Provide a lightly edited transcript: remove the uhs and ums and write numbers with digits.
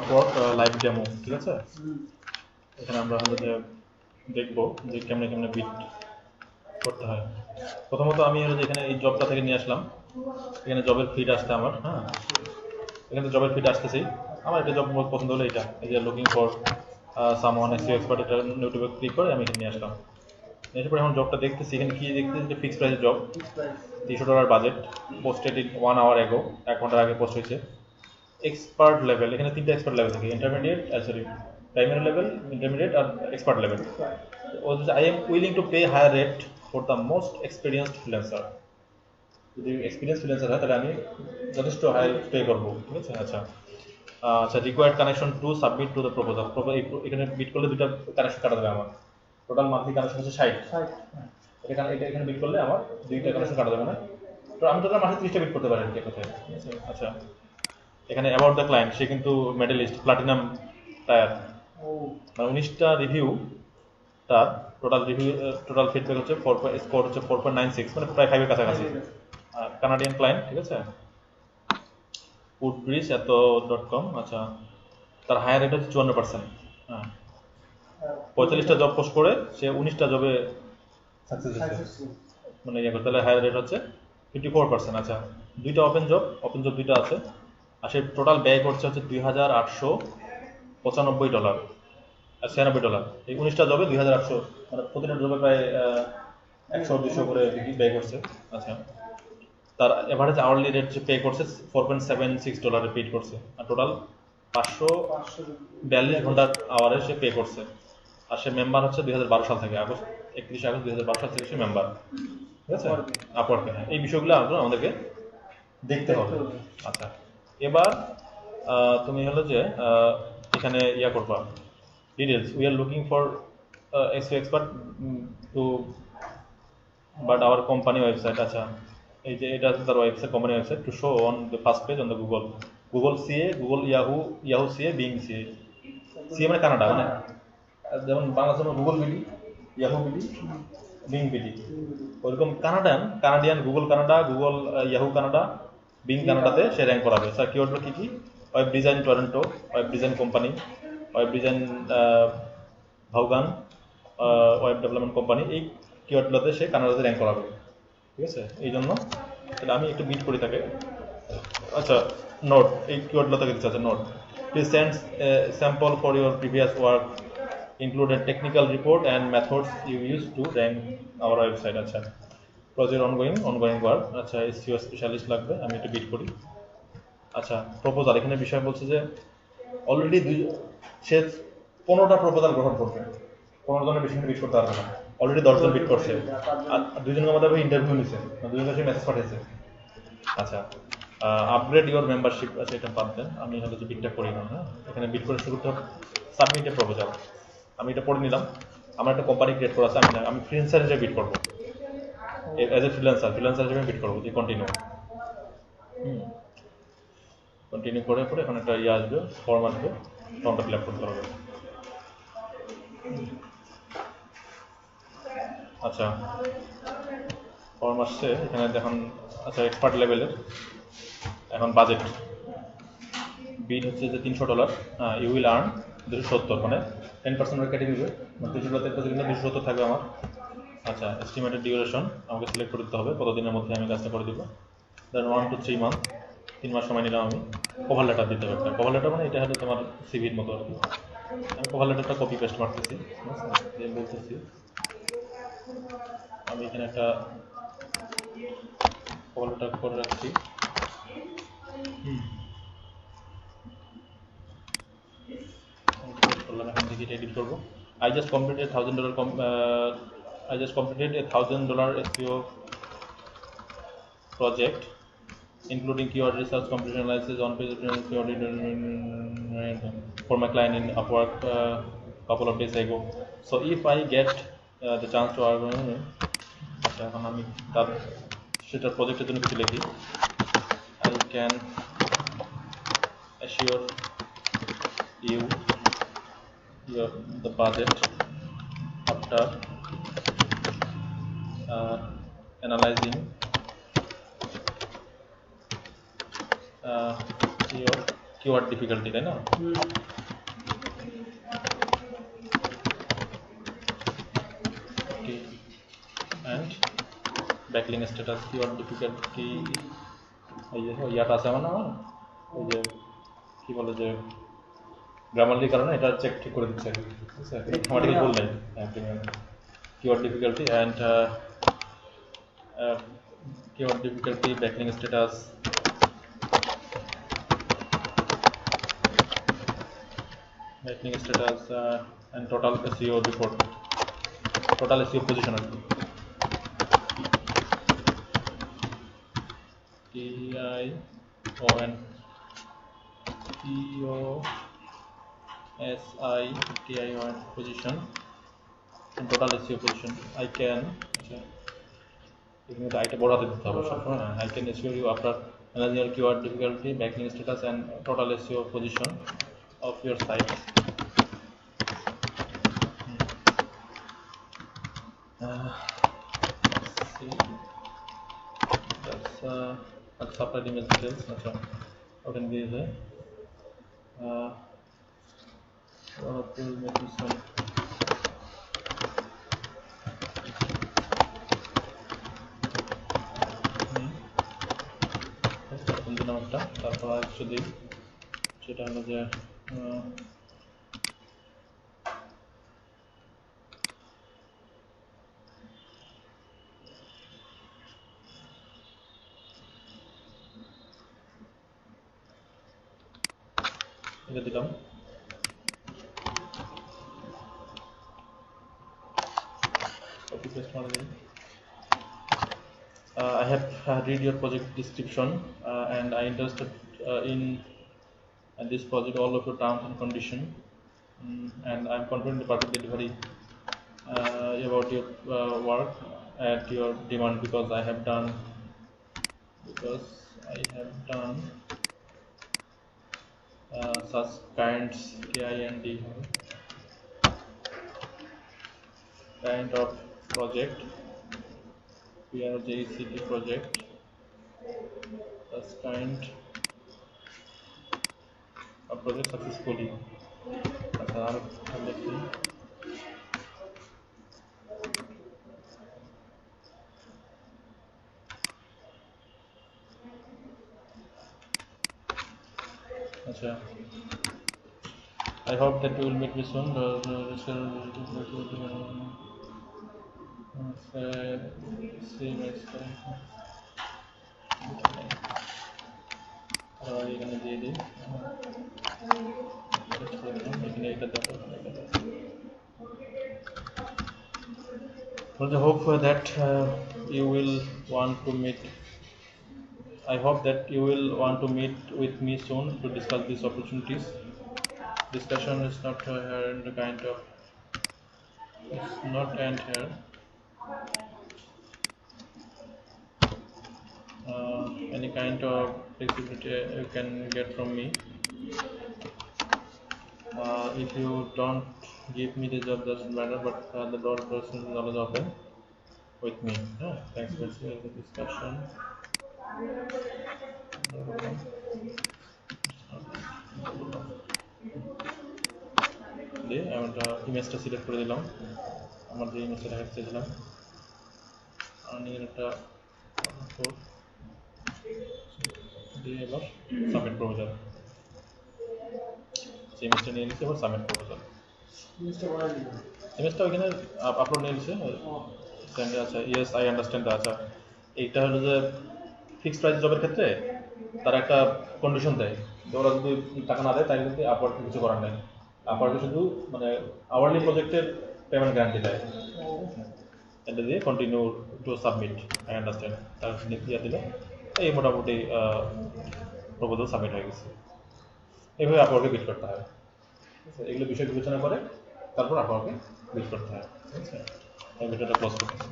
Upwork live demo, ঠিক আছে? এখানে আমরা হলো যে দেখবো যে কেমনে কেমনে বিট করতে হয়। প্রথমত আমি হলো যে এখানে এই জবটা থেকে নিয়ে আসলাম, এখানে জবের ফিড আসছে আমার। হ্যাঁ, এখানে জবের ফিড আসতেছি। আমার এটা জব পছন্দ হলো, এটা এই যে looking for someone SEO expert, এটা ইউটিউবে ক্লিক করে আমি এখানে নিয়ে আসলাম। এরপর এখন জবটা দেখতেছি, এখানে কি দেখতেছি যে fixed price job, $300 budget, posted in 1 hour ago, 1 ঘন্টার আগে পোস্ট হয়েছে। এক্সপার্ট লেভেল, এখানে 3টা এক্সপার্ট লেভেল থাকে, intermediate sorry primary level, intermediate আর expert level. I am willing to pay higher rate for the most experienced freelancer. যদি experience freelancer হয় তাহলে আমি যথেষ্ট হাই পে করবো, ঠিক আছে? আচ্ছা আচ্ছা, required connection to submit to the proposal. এখানে বিট করলে 2টা কানেকশন কাটা যাবে আমার। টোটাল মান্থলি কানেকশন হচ্ছে 60। এখানে বিট করলে আমার 2টা কানেকশন কাটা যাবে না, তো আমি টোটাল মাসে 30টা বিট করতে পারি আর কি কোথায়। আচ্ছা, এখানে অ্যাবাউট দ্য ক্লায়েন্ট, সে কিন্তু মেডেলিস্ট, প্লাটিনাম টায়ার, মানে 19টা রিভিউ, তার টোটাল ফিডব্যাক হচ্ছে স্কোর হচ্ছে 4.96, মানে প্রায় 5 এর কাছাকাছি। কানাডিয়ান ক্লায়েন্ট, ঠিক আছে? উডব্রিজ এত .com। আচ্ছা, তার হায়ার রেট হচ্ছে 54%। হ্যাঁ, 45টা জব পোস্ট করে সে 19টা জবে সাকসেস হয়েছে, মানে ইয়ে করতে, তাহলে হায়ার রেট হচ্ছে 54%। আচ্ছা, 2টা ওপেন জব 2টা আছে, আর সে টোটাল ব্যয় করছে হচ্ছে $2,895 আর $96। এই 19টা জবে 2,800, মানে প্রতিটা জবে প্রায় 100-200 করে ব্যয় করছে। আচ্ছা, তার এভারেজ আওয়ারলি রেট পে করছে $4.76 পেড করছে, আর টোটাল 542 ঘন্টার আওয়ারে সে পে করছে। আর সে মেম্বার হচ্ছে 2012 সাল থেকে, 31 আগস্ট 2012 সাল থেকে সে মেম্বার, ঠিক আছে? আপওয়ার্কে। হ্যাঁ, এই বিষয়গুলো আমাদেরকে দেখতে হবে। আচ্ছা, এবার তুমি হলো যে এখানে ইয়া করবা details, we are looking for SEO expert to but our company website. আচ্ছা, এই যে এটা আছে তার website, company website, to show on the first page on the Google CA, Google Yahoo CA, Bing CA. CA মানে Canada, মানে যেমন Bangladesh Google BD, Yahoo BD, Bing BD, ওইরকম Canadian Google Canada, Google Yahoo Canada, Bing কানাডাতে সে rank করাবে। Sir কিওয়ার্ডগুলো কী কী? Web design Toronto, web design company, web design Vaughan, web development company, এই কিওয়ার্ডগুলোতে সে কানাডাতে র্যাঙ্ক করাবে, ঠিক আছে? এই জন্য তাহলে আমি একটু বিট করি তাকে। আচ্ছা, নোট, এই কিওয়ার্ডগুলো থেকে দিচ্ছে। আচ্ছা, note, please send sample for your previous work included technical report and methods you use to rank our website. আচ্ছা, প্রজেক্ট ongoing work। আচ্ছা, SEO স্পেশালিস্ট লাগবে, আমি একটু বিট করি। আচ্ছা, প্রপোজাল, এখানে বিষয় বলছে যে অলরেডি সে 15টা প্রপোজাল গ্রহণ করবে, 15 জনের বেশি বিট করতে পারবে না, অলরেডি 10 জন বিট করছে, আর 2 জনের মধ্যে ইন্টারভিউ নিছে, 2 জনের কাছে মেসেজ পাঠিয়েছে। আচ্ছা, আপগ্রেড ইউর মেম্বারশিপ। আচ্ছা, এটা বাদ দেন, আমি হলো যে বিটটা করি না। হ্যাঁ, এখানে বিট করে শুরু করতে হবে। সাবমিট এ প্রপোজাল, আমি এটা পড়ে নিলাম। আমার একটা কোম্পানি ক্রিয়েট করা আছে, আমি ফ্রিল্যান্সার হিসেবে বিট করবো, এজ এ ফ্রিল্যান্সার হিসেবে বিট করবো। যে কন্টিনিউ করে পরে এখন একটা ইয়ে আসবে, ফর্ম আসবে, ফর্মটা ফিল আপ করতে হবে। আচ্ছা, ফর্ম আসছে এখানে দেখুন। আচ্ছা, এক্সপার্ট লেভেলের এখন বাজেট বিড হচ্ছে যে $300। ইউ উইল আর্ন 270, মানে 10% কেটে দিবে, মানে 270 থাকবে আমার। আচ্ছা, এস্টিমেটেড ডিউরেশন আমাকে সিলেক্ট করে দিতে হবে, কতদিনের মধ্যে আমি কাজটা করে দিব। দেন 1 to 3 মান্থ, 3 মাস সময় নিলাম আমি। কভার লেটার দিতে হবে একটা, কভার লেটার মানে এটা হলো তোমার সিভির মতো আর কি। আমি কভার লেটারটা কপি পেস্ট মারতেছি, বলতেছি আমি এখানে একটা কভার লেটার করে রাখছি। এখন থেকে এটা এডিট করবো। I just completed $1,000 SEO project, including keyword research, competition analysis, on-page for my client in Upwork couple of days ago. So if I get the chance to এখন আমি তার সেটার প্রজেক্টের জন্য কিছু লিখি। I can assure you the budget after analyzing your keyword difficulty, তাই না? And backlink status, keyword difficulty, এই যে ইয়াটা আছে আমার না, ওই যে কি বলে যে গ্রামারলির কারণে এটা চেক ঠিক করে দিচ্ছে আর কি, ঠিক আছে? গ্রামাটিক্যাল ভুল নেই। Keyword difficulty and keyword difficulty, backlink status, and total SEO report, total SEO position আর কি। TION position and total SEO position. I can এখানে আইটা বড় হাতে দিতে হবে সবসময়। I can assure you after analyzing your keyword difficulty, backlink status and total SEO position of your site. That's supply image details. আচ্ছা, ওখানে দিয়েছে একটা। তারপর যদি সেটা হলো যে এটা দিলাম। Copy paste করে দিই। I have read your project description and I interested in this project, all of your terms and condition, and I am confident about the delivery about your work at your demand because I have done such kinds kind of project, PRJCT project, such kind of project successfully. Achha, I hope that you will meet me soon. এখানে দিয়ে দিই, এখানে এটা দেখো। I hope that you will want to meet. I hope that you will want to meet with me soon to discuss these opportunities. Discussion is not here in the kind of, it's not end here. Any kind of flexibility you can get from me. If you don't give me the job, doesn't matter, but the door person is always open with me. Thanks for the discussion. দিয়ে আমরা ইমেজটা select করে দিলাম, আমার যে ইমেজটা দেখাতে চেয়েছিলাম। একটা দিয়ে এবার সাবমিট প্রপোজাল, ইমেজটা নিয়ে নিচ্ছে, এবার সাবমিট প্রপোজাল। ইমেজটা ওইখানে আপলোড নিয়ে নিচ্ছে। আচ্ছা, ইয়েস আই আন্ডারস্ট্যান্ড। আচ্ছা, এইটা হলো যে ফিক্সড প্রাইস জবের ক্ষেত্রে তারা একটা কন্ডিশন দেয়, ওরা যদি টাকা না দেয় তাই কিন্তু আপওয়ার্কে কিছু করার নেই। আপওয়ার্কে শুধু মানে আওয়ারলি প্রজেক্টের পেমেন্ট গ্যারান্টি দেয়। এটা দিয়ে continue to submit, I understand, তার ইয়ে দিলে এই মোটামুটি প্রপোজাল সাবমিট হয়ে গেছে। এইভাবে আপওয়ার্কে বিট করতে হয়। এগুলো বিষয় বিবেচনা করে তারপর আপওয়ার্কে বিট করতে হয়। ঠিক আছে, এই ভিডিওটা ক্লোজ করতেছি।